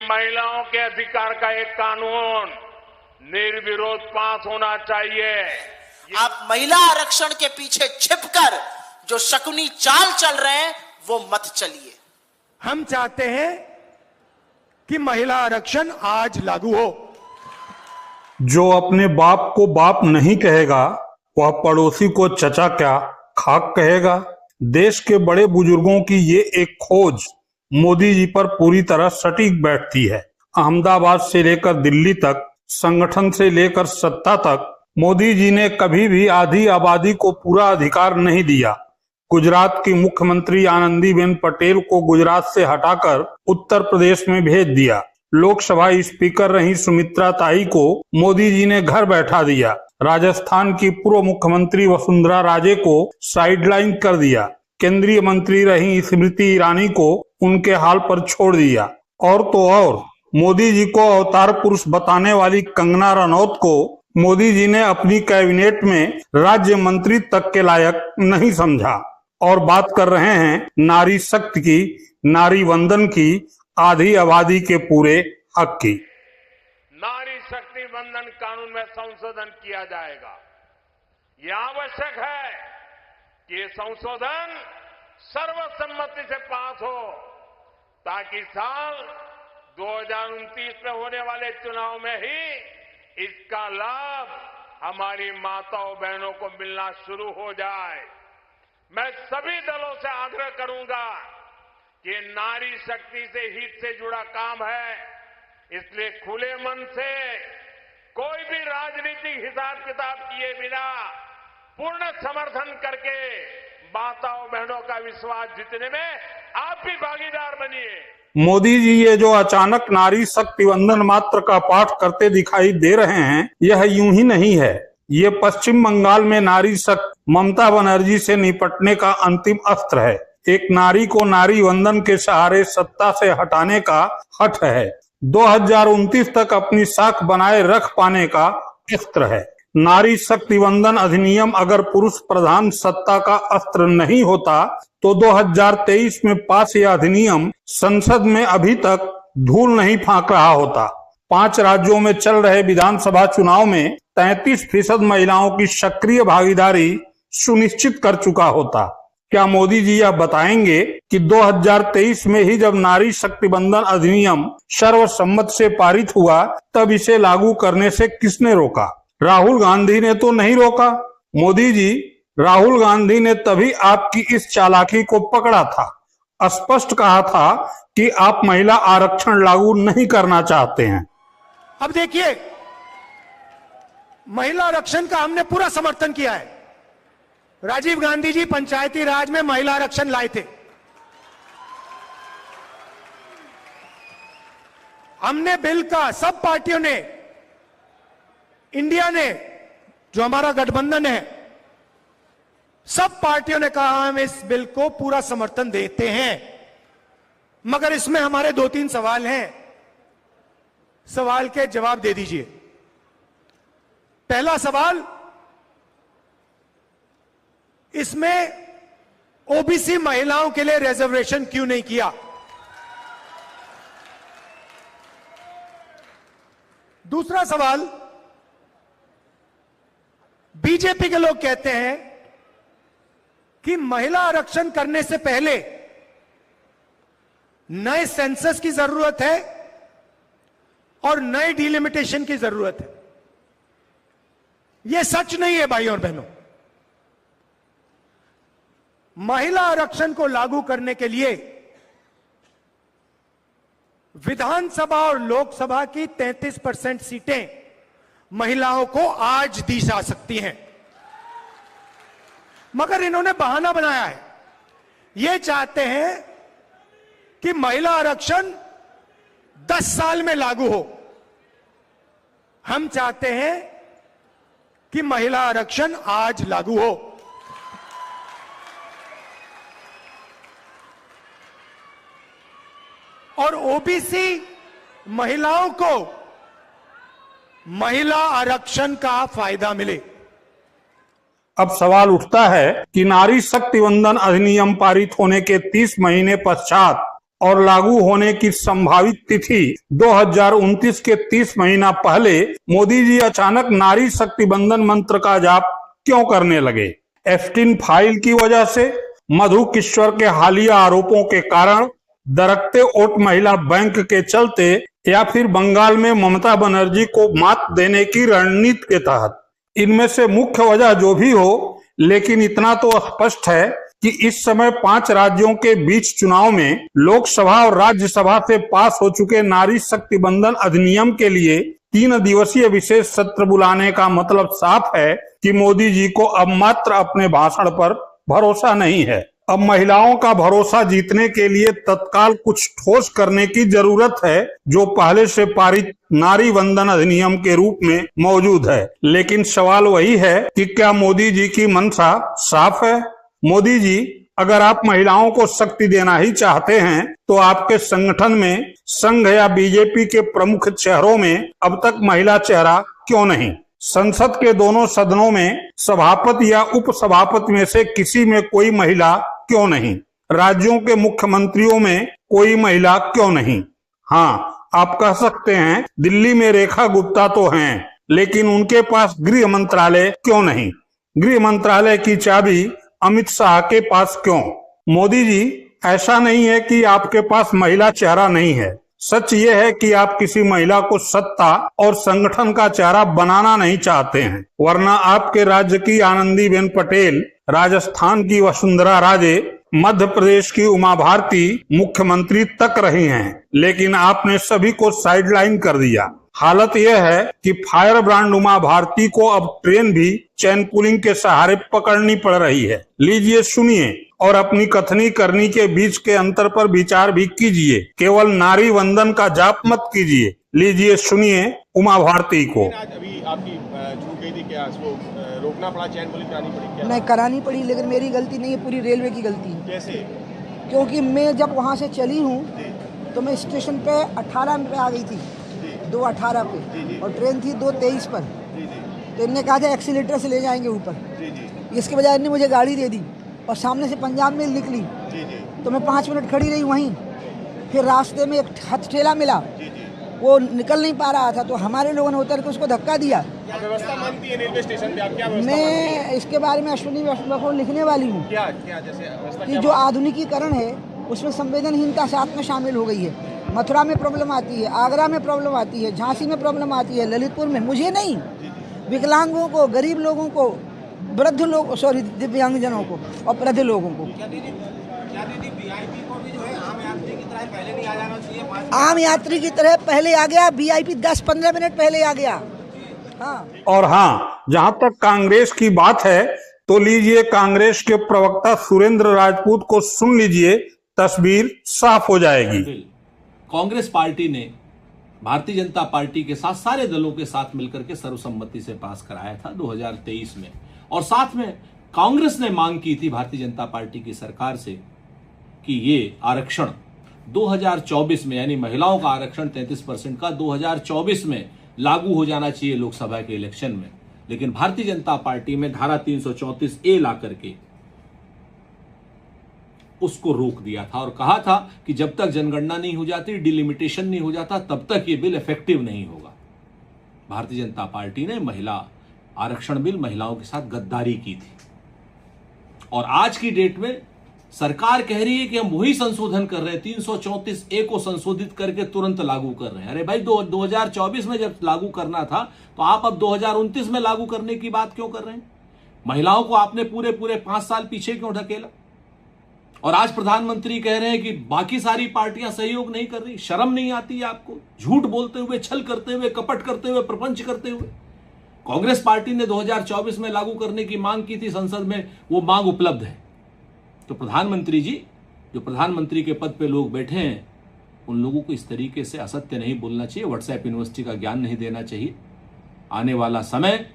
महिलाओं के अधिकार का एक कानून निर्विरोध पास होना चाहिए। आप महिला आरक्षण के पीछे छिपकर जो शकुनी चाल चल रहे हैं वो मत चलिए। हम चाहते हैं कि महिला आरक्षण आज लागू हो। जो अपने बाप को बाप नहीं कहेगा वह पड़ोसी को चचा क्या खाक कहेगा। देश के बड़े बुजुर्गों की ये एक खोज मोदी जी पर पूरी तरह सटीक बैठती है। अहमदाबाद से लेकर दिल्ली तक, संगठन से लेकर सत्ता तक, मोदी जी ने कभी भी आधी आबादी को पूरा अधिकार नहीं दिया। गुजरात की मुख्यमंत्री आनंदीबेन पटेल को गुजरात से हटाकर उत्तर प्रदेश में भेज दिया। लोकसभा स्पीकर रही सुमित्रा ताई को मोदी जी ने घर बैठा दिया। राजस्थान की पूर्व मुख्यमंत्री वसुंधरा राजे को साइडलाइन कर दिया। केंद्रीय मंत्री रही स्मृति ईरानी को उनके हाल पर छोड़ दिया। और तो और मोदी जी को अवतार पुरुष बताने वाली कंगना रनौत को मोदी जी ने अपनी कैबिनेट में राज्य मंत्री तक के लायक नहीं समझा। और बात कर रहे हैं नारी शक्ति की, नारी वंदन की, आधी आबादी के पूरे हक की। नारी शक्ति वंदन कानून में संशोधन किया जाएगा। यह आवश्यक है कि ये संशोधन सर्वसम्मति से पास हो ताकि साल 2029 में होने वाले चुनाव में ही इसका लाभ हमारी माताओं बहनों को मिलना शुरू हो जाए। मैं सभी दलों से आग्रह करूंगा कि नारी शक्ति से हित से जुड़ा काम है, इसलिए खुले मन से कोई भी राजनीतिक हिसाब किताब किए बिना पूर्ण समर्थन करके माताओं बहनों का विश्वास जीतने में आप भी भागीदार बनिए। मोदी जी ये जो अचानक नारी शक्ति वंदन मात्र का पाठ करते दिखाई दे रहे हैं, यह यूं ही नहीं है। ये पश्चिम बंगाल में नारी शक्ति ममता बनर्जी से निपटने का अंतिम अस्त्र है। एक नारी को नारी वंदन के सहारे सत्ता से हटाने का हठ है। 2029 तक अपनी साख बनाए रख पाने का अस्त्र है। नारी शक्ति वंदन अधिनियम अगर पुरुष प्रधान सत्ता का अस्त्र नहीं होता तो 2023 में पास यह अधिनियम संसद में अभी तक धूल नहीं फांक रहा होता। 5 राज्यों में चल रहे विधानसभा चुनाव में 33% महिलाओं की सक्रिय भागीदारी सुनिश्चित कर चुका होता। क्या मोदी जी यह बताएंगे कि 2023 में ही जब नारी शक्ति वंदन अधिनियम सर्वसम्मत से पारित हुआ तब इसे लागू करने से किसने रोका? राहुल गांधी ने तो नहीं रोका। मोदी जी, राहुल गांधी ने तभी आपकी इस चालाकी को पकड़ा था। स्पष्ट कहा था कि आप महिला आरक्षण लागू नहीं करना चाहते हैं। अब देखिए, महिला आरक्षण का हमने पूरा समर्थन किया है। राजीव गांधी जी पंचायती राज में महिला आरक्षण लाए थे। हमने बिल का सब पार्टियों ने, इंडिया ने, जो हमारा गठबंधन है, सब पार्टियों ने कहा हम इस बिल को पूरा समर्थन देते हैं। मगर इसमें हमारे 2-3 सवाल हैं। सवाल के जवाब दे दीजिए। पहला सवाल, इसमें ओबीसी महिलाओं के लिए रिजर्वेशन क्यों नहीं किया? दूसरा सवाल, बीजेपी के लोग कहते हैं कि महिला आरक्षण करने से पहले नए सेंसस की जरूरत है और नए डिलिमिटेशन की जरूरत है। यह सच नहीं है भाइयों और बहनों। महिला आरक्षण को लागू करने के लिए विधानसभा और लोकसभा की 33% सीटें महिलाओं को आज दी जा सकती हैं। मगर इन्होंने बहाना बनाया है। ये चाहते हैं कि महिला आरक्षण 10 साल में लागू हो। हम चाहते हैं कि महिला आरक्षण आज लागू हो। और ओबीसी महिलाओं को महिला आरक्षण का फायदा मिले। अब सवाल उठता है कि नारी शक्ति वंदन अधिनियम पारित होने के 30 महीने पश्चात और लागू होने की संभावित तिथि 2029 के 30 महीना पहले मोदी जी अचानक नारी शक्ति बंधन मंत्र का जाप क्यों करने लगे? एप्स्टीन फाइल की वजह से, मधु किश्वर के हालिया आरोपों के कारण, दरकते ओट महिला बैंक के चलते, या फिर बंगाल में ममता बनर्जी को मात देने की रणनीति के तहत? इनमें से मुख्य वजह जो भी हो, लेकिन इतना तो स्पष्ट है कि इस समय 5 राज्यों के बीच चुनाव में लोकसभा और राज्यसभा से पास हो चुके नारी शक्ति बंधन अधिनियम के लिए 3 दिवसीय विशेष सत्र बुलाने का मतलब साफ है कि मोदी जी को अब मात्र अपने भाषण पर भरोसा नहीं है। अब महिलाओं का भरोसा जीतने के लिए तत्काल कुछ ठोस करने की जरूरत है, जो पहले से पारित नारी वंदन अधिनियम के रूप में मौजूद है। लेकिन सवाल वही है कि क्या मोदी जी की मंशा साफ है? मोदी जी, अगर आप महिलाओं को शक्ति देना ही चाहते हैं तो आपके संगठन में, संघ या बीजेपी के प्रमुख चेहरों में अब तक महिला चेहरा क्यों नहीं? संसद के दोनों सदनों में सभापति या उपसभापति में से किसी में कोई महिला क्यों नहीं? राज्यों के मुख्यमंत्रियों में कोई महिला क्यों नहीं? हाँ, आप कह सकते हैं दिल्ली में रेखा गुप्ता तो हैं, लेकिन उनके पास गृह मंत्रालय क्यों नहीं? गृह मंत्रालय की चाबी अमित शाह के पास क्यों? मोदी जी, ऐसा नहीं है कि आपके पास महिला चेहरा नहीं है। सच ये है कि आप किसी महिला को सत्ता और संगठन का चेहरा बनाना नहीं चाहते हैं, वरना आपके राज्य की आनंदीबेन पटेल, राजस्थान की वसुंधरा राजे, मध्य प्रदेश की उमा भारती मुख्यमंत्री तक रही हैं, लेकिन आपने सभी को साइडलाइन कर दिया। हालत यह है कि फायर ब्रांड उमा भारती को अब ट्रेन भी चैन पुलिंग के सहारे पकड़नी पड़ रही है। लीजिए, सुनिए और अपनी कथनी करनी के बीच के अंतर पर विचार भी कीजिए। केवल नारी वंदन का जाप मत कीजिए। लीजिए, सुनिए उमा भारती को। आज अभी आपकी छूट गई थी क्या? इसको रोकना पड़ा, चैन पुलिंग करानी पड़ी क्या? नहीं, करानी पड़ी, लेकिन मेरी गलती नहीं है, पूरी रेलवे की गलती है। कैसे? क्योंकि मैं जब वहाँ से चली हूँ तो मैं स्टेशन पे 18 पे आ गई थी, 2:18 पे, और ट्रेन थी 2:23 पर। तो इनने कहा था एक्सीलेटर से ले जाएंगे ऊपर। इसके बजाय इनने मुझे गाड़ी दे दी और सामने से पंजाब मेल निकली। तो मैं 5 मिनट खड़ी रही वहीं। फिर रास्ते में एक हथ ठेला मिला, वो निकल नहीं पा रहा था, तो हमारे लोगों ने उतर के उसको धक्का दिया। व्यवस्था मानती है रेलवे स्टेशन पे? आप क्या व्यवस्था? मैं इसके बारे में अश्विनी वैष्णव को लिखने वाली हूँ क्या जैसे व्यवस्था कि जो आधुनिकीकरण है उसमें संवेदनहीनता साथ में शामिल हो गई है। मथुरा में प्रॉब्लम आती है, आगरा में प्रॉब्लम आती है, झांसी में प्रॉब्लम आती है, ललितपुर में। मुझे नहीं, विकलांगों को, गरीब लोगों को, वृद्ध लोग, सॉरी दिव्यांगजनों को और वृद्ध लोगों को। आम यात्री की तरह पहले आ गया, वीआईपी 10-15 मिनट पहले आ गया। हाँ। और हाँ, जहां तक कांग्रेस की बात है तो लीजिए कांग्रेस के प्रवक्ता सुरेंद्र राजपूत को सुन लीजिए, तस्वीर साफ हो जाएगी। कांग्रेस पार्टी ने भारतीय जनता पार्टी के साथ, सारे दलों के साथ मिलकर के सर्वसम्मति से पास कराया था 2023 में। और साथ में कांग्रेस ने मांग की थी भारतीय जनता पार्टी की सरकार से कि ये आरक्षण 2024 में, यानी महिलाओं का आरक्षण 33% का 2024 में लागू हो जाना चाहिए लोकसभा के इलेक्शन में। लेकिन भारतीय जनता पार्टी में धारा 334A ला करके उसको रोक दिया था और कहा था कि जब तक जनगणना नहीं हो जाती, डिलिमिटेशन नहीं हो जाता, तब तक ये बिल इफेक्टिव नहीं होगा। भारतीय जनता पार्टी ने महिला आरक्षण बिल, महिलाओं के साथ गद्दारी की थी। और आज की डेट में सरकार कह रही है कि हम वही संशोधन कर रहे हैं, 334A को संशोधित करके तुरंत लागू कर रहे हैं। अरे भाई, 2024 में जब लागू करना था तो आप अब 2029 में लागू करने की बात क्यों कर रहे हैं? महिलाओं को आपने पूरे 5 साल पीछे क्यों ढकेला? और आज प्रधानमंत्री कह रहे हैं कि बाकी सारी पार्टियां सहयोग नहीं कर रही। शर्म नहीं आती है आपको? झूठ बोलते हुए, छल करते हुए, कपट करते हुए, प्रपंच करते हुए। कांग्रेस पार्टी ने 2024 में लागू करने की मांग की थी संसद में, वो मांग उपलब्ध है। तो प्रधानमंत्री जी, जो प्रधानमंत्री के पद पे लोग बैठे हैं, उन लोगों को इस तरीके से असत्य नहीं बोलना चाहिए, व्हाट्सएप यूनिवर्सिटी का ज्ञान नहीं देना चाहिए। आने वाला समय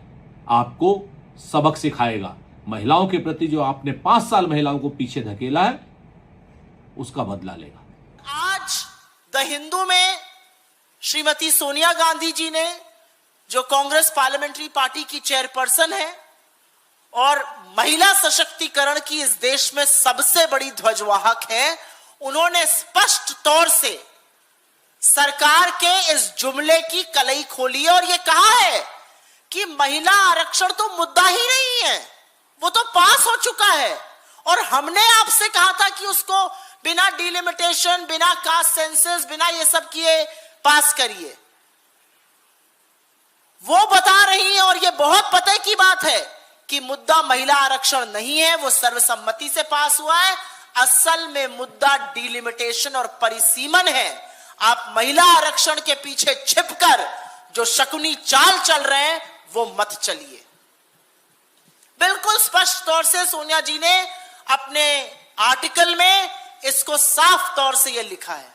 आपको सबक सिखाएगा। महिलाओं के प्रति जो आपने 5 साल महिलाओं को पीछे धकेला है, उसका बदला लेगा। आज द हिंदू में श्रीमती सोनिया गांधी जी ने, जो कांग्रेस पार्लियामेंट्री पार्टी की चेयरपर्सन है और महिला सशक्तिकरण की इस देश में सबसे बड़ी ध्वजवाहक है, उन्होंने स्पष्ट तौर से सरकार के इस जुमले की कलई खोली है और यह कहा है कि महिला आरक्षण तो मुद्दा ही नहीं है, वो तो पास हो चुका है। और हमने आपसे कहा था कि उसको बिना डिलिमिटेशन, बिना कास्ट सेंसस, बिना ये सब किए पास करिए। वो बता रही है और ये बहुत पते की बात है कि मुद्दा महिला आरक्षण नहीं है, वो सर्वसम्मति से पास हुआ है। असल में मुद्दा डिलिमिटेशन और परिसीमन है। आप महिला आरक्षण के पीछे छिपकर जो शकुनी चाल चल रहे हैं वो मत चलिए। बिल्कुल स्पष्ट तौर से सोनिया जी ने अपने आर्टिकल में इसको साफ तौर से यह लिखा है।